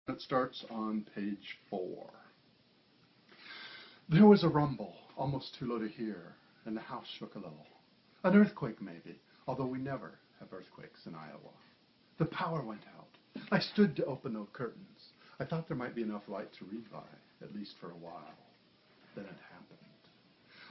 It starts on page 4. There was a rumble, almost too low to hear, and the house shook a little. An earthquake, maybe, although we never have earthquakes in Iowa. The power went out. I stood to open the curtains. I thought there might be enough light to read by, at least for a while. Then it happened.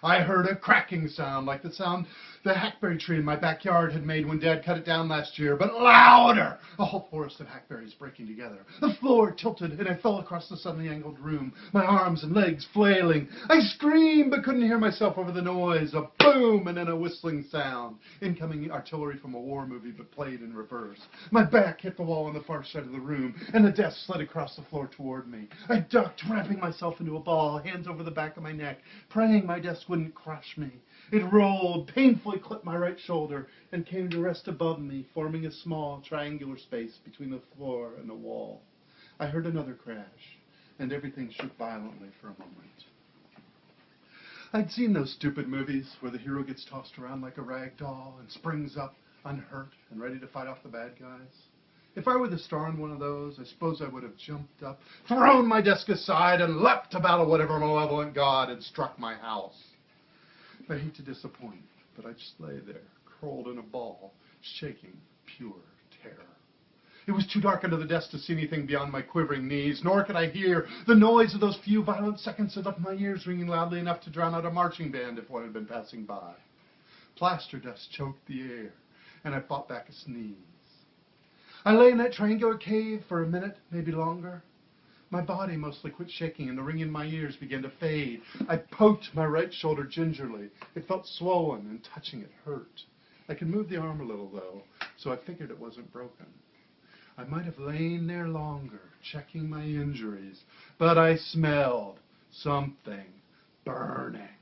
I heard a cracking sound, like the sound the hackberry tree in my backyard had made when Dad cut it down last year, but louder! A whole forest of hackberries breaking together. The floor tilted, and I fell across the suddenly angled room, my arms and legs flailing. I screamed, but couldn't hear myself over the noise. A boom, and then a whistling sound. Incoming artillery from a war movie, but played in reverse. My back hit the wall on the far side of the room, and the desk slid across the floor toward me. I ducked, wrapping myself into a ball, hands over the back of my neck, praying my desk wouldn't crush me. It rolled, painfully clipped my right shoulder, and came to rest above me, forming a small triangular space between the floor and the wall. I heard another crash, and everything shook violently for a moment. I'd seen those stupid movies where the hero gets tossed around like a rag doll and springs up unhurt and ready to fight off the bad guys. If I were the star in one of those, I suppose I would have jumped up, thrown my desk aside, and leapt to battle whatever malevolent god had struck my house. I hate to disappoint, but I just lay there, curled in a ball, shaking pure terror. It was too dark under the desk to see anything beyond my quivering knees, nor could I hear the noise of those few violent seconds that left my ears ringing loudly enough to drown out a marching band if one had been passing by. Plaster dust choked the air, and I fought back a sneeze. I lay in that triangular cave for a minute, maybe longer. My body mostly quit shaking, and the ring in my ears began to fade. I poked my right shoulder gingerly. It felt swollen, and touching it hurt. I could move the arm a little, though, so I figured it wasn't broken. I might have lain there longer, checking my injuries, but I smelled something burning.